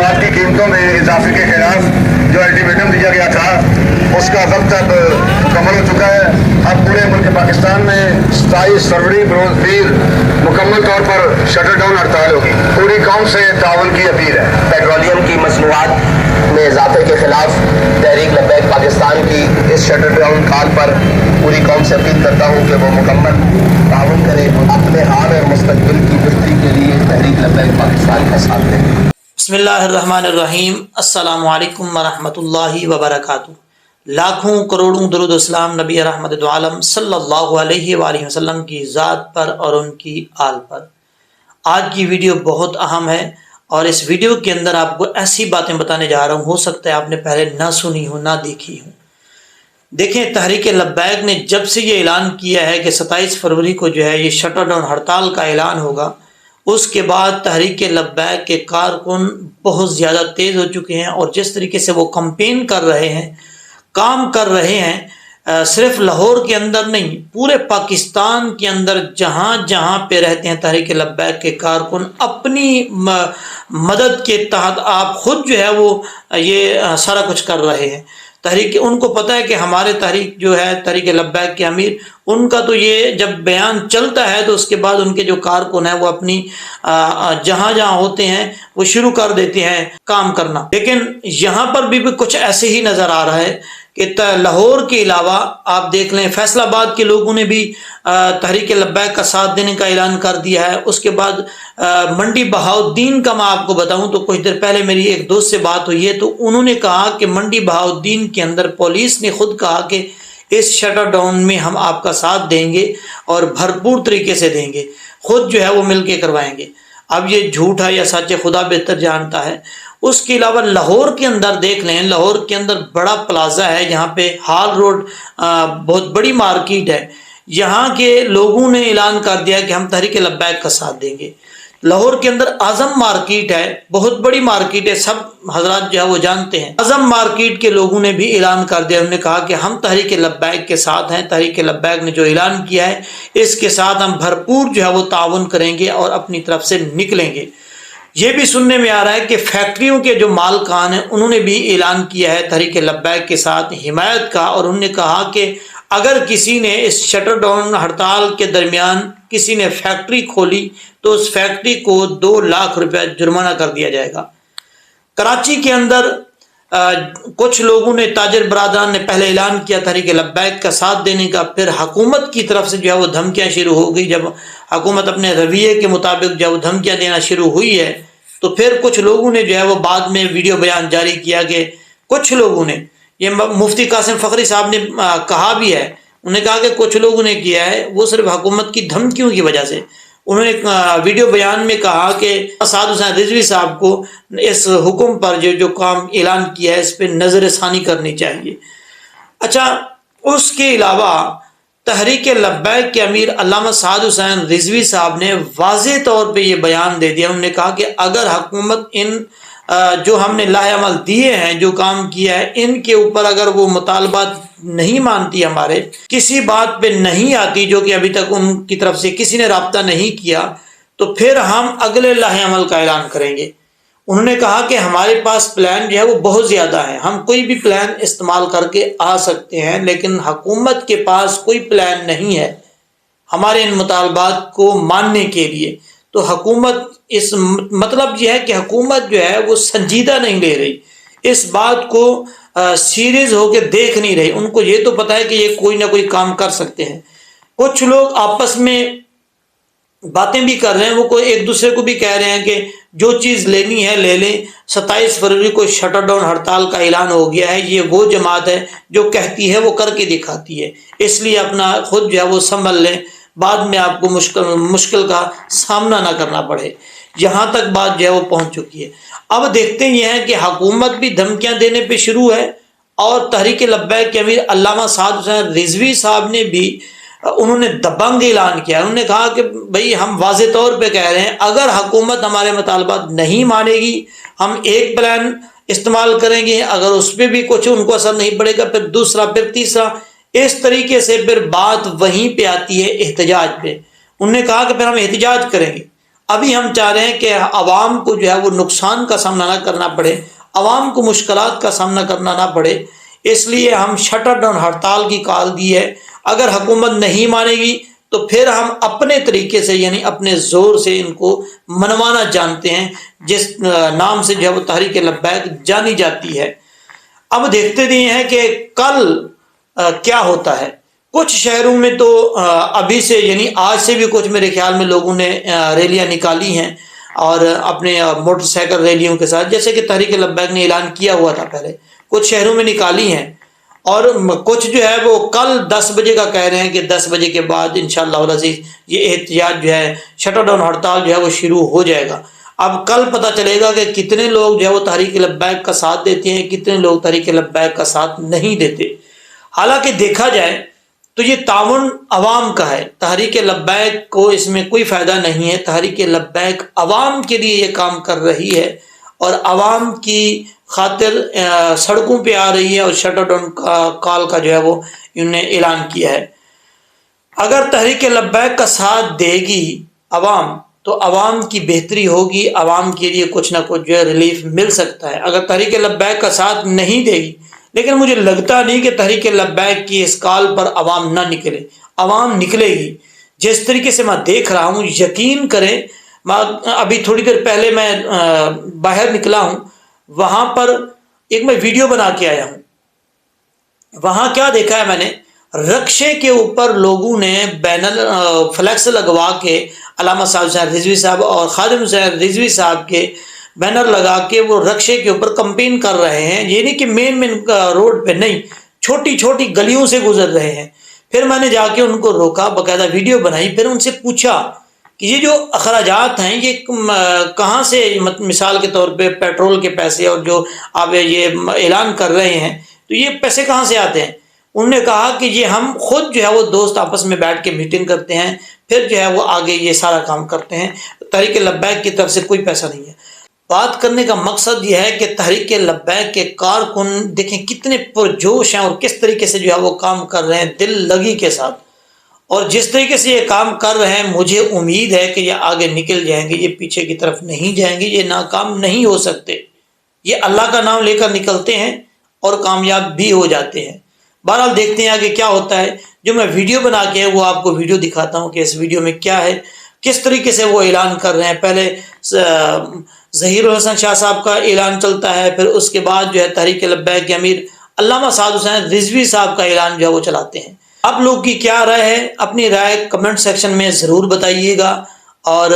मसनूआत की कीमतों में इजाफे के खिलाफ जो अल्टीमेटम दिया गया था उसका वक्त अब मुकम्मल हो चुका है। अब पूरे मुल्क पाकिस्तान में 27 फरवरी बरोज़ पीर मुकम्मल तौर पर शटर डाउन हड़ताल होगी। पूरी कौम से ताउन की अपील है। पेट्रोलियम की मसनूआत में इजाफे के खिलाफ तहरीक लब्बैक पाकिस्तान की इस शटर डाउन कॉल पर पूरी कौम से अपील करता हूँ कि वो मुकम्मल ताउन करे, अपने हाल और मुस्तकबिल की बेहतरी के लिए तहरीक लब्बैक पाकिस्तान का साथ दें। बिस्मिल्लाहिर्रहमानिर्रहीम। अस्सलामु अलैकुम वरहमतुल्लाहि वबरकातुहू। लाखों करोड़ों दुरूद सलाम नबी रहमत दो आलम सल्लल्लाहु अलैहि वसल्लम की ज़ात पर और उनकी आल पर। आज की वीडियो बहुत अहम है और इस वीडियो के अंदर आपको ऐसी बातें बताने जा रहा हूँ, हो सकता है आपने पहले ना सुनी हो, ना देखी हो। देखें, तहरीक लब्बैक ने जब से ये ऐलान किया है कि 27 फरवरी को जो है ये शटर डाउन हड़ताल का ऐलान होगा, उसके बाद तहरीक लब्बैक के कारकुन बहुत ज़्यादा तेज़ हो चुके हैं और जिस तरीके से वो कंपेन कर रहे हैं, काम कर रहे हैं, सिर्फ लाहौर के अंदर नहीं, पूरे पाकिस्तान के अंदर जहाँ जहाँ पे रहते हैं तहरीक लब्बैक के कारकुन अपनी मदद के तहत आप खुद जो है वो ये सारा कुछ कर रहे हैं। तहरीक, उनको पता है कि हमारे तहरीक जो है तहरीक लब्बैक के अमीर, उनका तो ये जब बयान चलता है तो उसके बाद उनके जो कारकुन है वो अपनी जहाँ जहाँ होते हैं वो शुरू कर देते हैं काम करना। लेकिन यहाँ पर भी कुछ ऐसे ही नज़र आ रहा है कि लाहौर के अलावा आप देख लें फैसलाबाद के लोगों ने भी तहरीक लब्बैक का साथ देने का ऐलान कर दिया है। उसके बाद मंडी बहाउद्दीन का मैं आपको बताऊं तो कुछ देर पहले मेरी एक दोस्त से बात हुई है तो उन्होंने कहा कि मंडी बहाउद्दीन के अंदर पुलिस ने खुद कहा कि इस शटर डाउन में हम आपका साथ देंगे और भरपूर तरीके से देंगे, खुद जो है वो मिल के करवाएंगे। अब ये झूठ है या सच है खुदा बेहतर जानता है। उसके अलावा लाहौर के अंदर देख लें, लाहौर के अंदर बड़ा प्लाजा है, यहाँ पे हाल रोड बहुत बड़ी मार्केट है। यहाँ के लोगों ने ऐलान कर दिया कि हम तहरीक लब्बैक का साथ देंगे। लाहौर के अंदर आजम मार्केट है, बहुत बड़ी मार्केट है, सब हजरात जो है वो जानते हैं। आजम मार्केट के लोगों ने भी ऐलान कर दिया, उन्होंने कहा कि हम तहरीक लब्बैक के साथ हैं, तहरीक लब्बैक ने जो ऐलान किया है इसके साथ हम भरपूर जो है वो ताउन करेंगे और अपनी तरफ से निकलेंगे। ये भी सुनने में आ रहा है कि फैक्ट्रियों के जो मालकान हैं उन्होंने भी ऐलान किया है तहरीक लब्बैक के साथ हिमायत का, और उन्होंने कहा कि अगर किसी ने इस शटर डाउन हड़ताल के दरमियान किसी ने फैक्ट्री खोली तो उस फैक्ट्री को 2 लाख रुपया जुर्माना कर दिया जाएगा। कराची के अंदर कुछ लोगों ने, ताजर बरादरान ने पहले ऐलान किया तहरीक लब्बैक का साथ देने का, फिर हुकूमत की तरफ से जो है वो धमकियाँ शुरू हो गई। जब हुकूमत अपने रवैये के मुताबिक जब धमकियाँ देना शुरू हुई है तो फिर कुछ लोगों ने जो है वो बाद में वीडियो बयान जारी किया कि कुछ लोगों ने, ये मुफ्ती कासिम फखरी साहब ने कहा भी है, उन्होंने कहा कि कुछ लोगों ने किया है वो सिर्फ हुकूमत की धमकियों की वजह से। उन्होंने वीडियो बयान में कहा कि साद हुसैन रिजवी साहब को इस हुक्म पर जो काम ऐलान किया है इस पर नजर सानी करनी चाहिए। अच्छा, उसके अलावा तहरीक लब्बैक के अमीर अल्लामा साद हुसैन रिजवी साहब ने वाज़े तौर पे ये बयान दे दिया। उन्होंने कहा कि अगर हुकूमत इन जो हमने लाहेअमल दिए हैं, जो काम किया है, इनके ऊपर अगर वो मुतालबात नहीं मानती, हमारे किसी बात पे नहीं आती, जो कि अभी तक उनकी तरफ से किसी ने राब्ता नहीं किया, तो फिर हम अगले लाहेअमल का ऐलान करेंगे। उन्होंने कहा कि हमारे पास प्लान जो है वो बहुत ज़्यादा है, हम कोई भी प्लान इस्तेमाल करके आ सकते हैं, लेकिन हुकूमत के पास कोई प्लान नहीं है हमारे इन मुतालबात को मानने के लिए। तो हुकूमत, इस मतलब यह है कि हुकूमत जो है वो संजीदा नहीं ले रही, इस बात को सीरियस होकर देख नहीं रही। उनको ये तो पता है कि ये कोई ना कोई काम कर सकते हैं। कुछ लोग आपस में बातें भी कर रहे हैं, वो कोई एक दूसरे को भी कह रहे हैं कि जो चीज़ लेनी है ले लें, 27 फरवरी को शटर डाउन हड़ताल का ऐलान हो गया है, ये वो जमात है जो कहती है वो करके दिखाती है, इसलिए अपना खुद जो है वो संभल लें, बाद में आपको मुश्किल का सामना ना करना पड़े। यहाँ तक बात जो है वो पहुँच चुकी है। अब देखते ये हैं कि हुकूमत भी धमकियाँ देने पे शुरू है और तहरीक लब्बैक के अमीर अल्लामा साद हुसैन रिजवी साहब ने भी, उन्होंने दबंग ऐलान किया। उन्होंने कहा कि भाई हम वाज़े तौर पे कह रहे हैं, अगर हुकूमत हमारे मुतालबात नहीं मानेगी हम एक प्लान इस्तेमाल करेंगे, अगर उस पर भी कुछ उनको असर नहीं पड़ेगा फिर दूसरा, फिर तीसरा, इस तरीके से फिर बात वहीं पे आती है एहतजाज पे। उन्होंने कहा कि फिर हम एहतजाज करेंगे। ابھی ہم چاہ رہے ہیں کہ عوام کو جو ہے وہ نقصان کا سامنا نہ کرنا پڑے، عوام کو مشکلات کا سامنا کرنا نہ پڑے، اس لیے ہم شٹر ڈاؤن ہڑتال کی کال دی ہے۔ اگر حکومت نہیں مانے گی تو پھر ہم اپنے طریقے سے یعنی اپنے زور سے ان کو منوانا جانتے ہیں، جس نام سے جو ہے وہ تحریک لبیک جانی جاتی ہے۔ اب دیکھتے ہیں کہ کل کیا ہوتا ہے۔ کچھ شہروں میں تو ابھی سے یعنی آج سے بھی کچھ میرے خیال میں لوگوں نے ریلیاں نکالی ہیں، اور اپنے موٹر سائیکل ریلیوں کے ساتھ، جیسے کہ تحریک لبیک نے اعلان کیا ہوا تھا پہلے، کچھ شہروں میں نکالی ہیں، اور کچھ جو ہے وہ کل 10 بجے کا کہہ رہے ہیں کہ 10 بجے کے بعد انشاءاللہ العزیز یہ احتجاج جو ہے، شٹر ڈاؤن ہڑتال جو ہے وہ شروع ہو جائے گا۔ اب کل پتہ چلے گا کہ کتنے لوگ جو ہے وہ تحریک لبیک کا ساتھ دیتے ہیں، کتنے لوگ تحریک لبیک کا ساتھ نہیں دیتے۔ حالانکہ دیکھا جائے تو یہ تعاون عوام کا ہے، تحریک لبیک کو اس میں کوئی فائدہ نہیں ہے۔ تحریک لبیک عوام کے لیے یہ کام کر رہی ہے اور عوام کی خاطر سڑکوں پہ آ رہی ہے، اور شٹر ڈاؤن کال کا جو ہے وہ انہوں نے اعلان کیا ہے۔ اگر تحریک لبیک کا ساتھ دے گی عوام تو عوام کی بہتری ہوگی، عوام کے لیے کچھ نہ کچھ جو ہے ریلیف مل سکتا ہے۔ اگر تحریک لبیک کا ساتھ نہیں دے گی، لیکن مجھے لگتا نہیں کہ تحریک لبیک کی اس کال پر عوام نہ نکلے، عوام نکلے گی۔ جس طریقے سے میں دیکھ رہا ہوں، یقین کریں، ابھی تھوڑی دیر پہلے میں باہر نکلا ہوں، وہاں پر ایک میں ویڈیو بنا کے آیا ہوں، وہاں کیا دیکھا ہے میں نے، رکشے کے اوپر لوگوں نے بینر فلیکس لگوا کے علامہ صاحب حسین رضوی صاحب اور خادم حسین رضوی صاحب کے بینر لگا کے وہ رکشے کے اوپر کمپین کر رہے ہیں، یہ نہیں کہ مین روڈ پہ نہیں، چھوٹی چھوٹی گلیوں سے گزر رہے ہیں۔ پھر میں نے جا کے ان کو روکا، باقاعدہ ویڈیو بنائی، پھر ان سے پوچھا کہ یہ جو اخراجات ہیں یہ کہاں سے، مثال کے طور پہ پیٹرول کے پیسے اور جو آپ یہ اعلان کر رہے ہیں تو یہ پیسے کہاں سے آتے ہیں؟ انہوں نے کہا کہ یہ ہم خود جو ہے وہ دوست آپس میں بیٹھ کے میٹنگ کرتے ہیں، پھر جو ہے وہ آگے یہ سارا کام کرتے ہیں، تحریک لبیک کی طرف سے کوئی پیسہ نہیں ہے۔ بات کرنے کا مقصد یہ ہے کہ تحریک لبیک کے کارکن دیکھیں کتنے پرجوش ہیں اور کس طریقے سے جو ہے وہ کام کر رہے ہیں دل لگی کے ساتھ، اور جس طریقے سے یہ کام کر رہے ہیں مجھے امید ہے کہ یہ آگے نکل جائیں گے، یہ پیچھے کی طرف نہیں جائیں گے، یہ ناکام نہیں ہو سکتے، یہ اللہ کا نام لے کر نکلتے ہیں اور کامیاب بھی ہو جاتے ہیں۔ بہرحال دیکھتے ہیں آگے کیا ہوتا ہے۔ جو میں ویڈیو بنا کے وہ آپ کو ویڈیو دکھاتا ہوں کہ اس ویڈیو میں کیا ہے، کس طریقے سے وہ اعلان کر رہے ہیں۔ پہلے ظہیر الحسن شاہ صاحب کا اعلان چلتا ہے، پھر اس کے بعد جو ہے تحریک لبیک کے امیر علامہ صاحب حسین رضوی صاحب کا اعلان جو ہے وہ چلاتے ہیں۔ آپ لوگ کی کیا رائے ہے؟ اپنی رائے کمنٹ سیکشن میں ضرور بتائیے گا، اور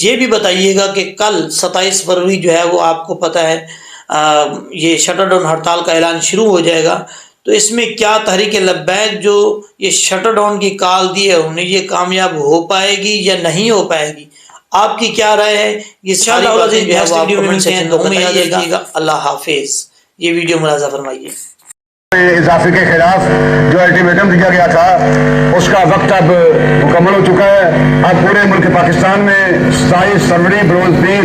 یہ بھی بتائیے گا کہ کل 27 فروری جو ہے وہ آپ کو پتہ ہے یہ شٹر ڈاؤن ہڑتال کا اعلان شروع ہو جائے گا، تو اس میں کیا تحریک لبیک جو یہ شٹر ڈاؤن کی کال دی ہے انہیں یہ کامیاب ہو پائے گی یا نہیں ہو پائے گی؟ آپ کی کیا رائے ہے؟ یہ ساری باتیں جو ہے وہ آپ کمنٹ سیکشن میں بتائیے گا۔ اللہ حافظ۔ یہ ویڈیو ملاحظہ فرمائیے۔ اضافے کے خلاف جو الٹیمیٹم دیا گیا تھا اس کا وقت اب مکمل ہو چکا ہے۔ اب پورے ملک پاکستان میں 27 فروری بروز پیر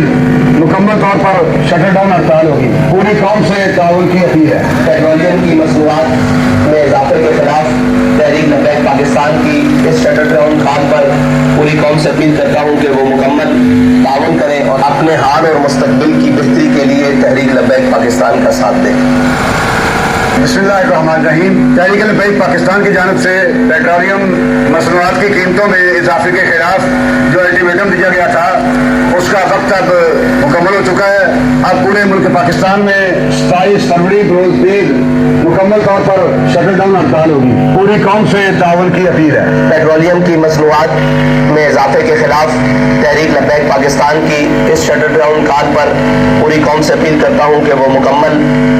مکمل طور پر شٹر ڈاؤن ہڑتال ہوگی۔ پوری قوم سے تعاون کی اپیل ہے۔ پیٹرولیم کی مصنوعات میں اضافے کے خلاف تحریک لبیک پاکستان کی اس شٹر ڈاؤن کال پر پوری قوم سے اپیل کرتا ہوں کہ وہ مکمل تعاون کریں اور اپنے حال اور مستقبل کی بہتری کے لیے تحریک لبیک پاکستان کا ساتھ دیں۔ بسم اللہ الرحمن الرحیم۔ تحریک لبیک پاکستان کی جانب سے پیٹرولیم مصنوعات کی قیمتوں میں اضافے کے خلاف جو الٹیمیٹم دیا گیا تھا اس کا وقت اب مکمل ہو چکا ہے۔ اب پورے ملک پاکستان میں 27 فروری بروز پیر مکمل طور پر شٹر ڈاؤن ہڑتال ہوگی۔ پوری قوم سے تعاون کی اپیل ہے۔ پیٹرولیم کی مصنوعات میں اضافے کے خلاف تحریک لبیک پاکستان کی اس شٹر ڈاؤن کال پر پوری قوم سے اپیل کرتا ہوں کہ وہ مکمل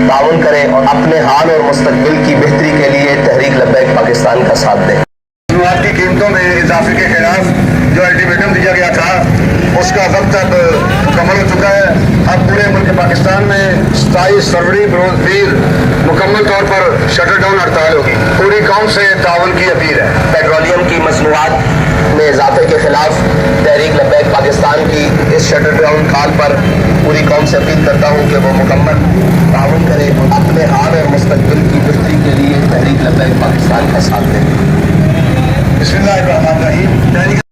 تعاون کریں اور اپنے حال اور مستقبل کی بہتری کے لیے تحریک لبیک پاکستان کا ساتھ دیں۔ مصنوعات کی قیمتوں میں اضافے کے خلاف جو الٹیمیٹم دیا گیا تھا اس کا وقت اب مکمل ہو چکا ہے۔ اب پورے ملک پاکستان میں 27 فروری بروز پیر مکمل طور پر شٹر ڈاؤن ہڑتال ہوگی۔ پوری قوم سے تعاون کی اپیل ہے۔ پیٹرولیم کی مصنوعات میں اضافے کے خلاف تحریک لبیک پاکستان کی اس شٹر ڈاؤن کال پر پوری قوم سے اپیل کرتا ہوں کہ وہ مکمل تعاون کرے اور اپنے حال اور مستقبل کی بہتری کے لیے تحریک لبیک پاکستان کا ساتھ دیں۔ بسم اللہ الرحمن الرحیم۔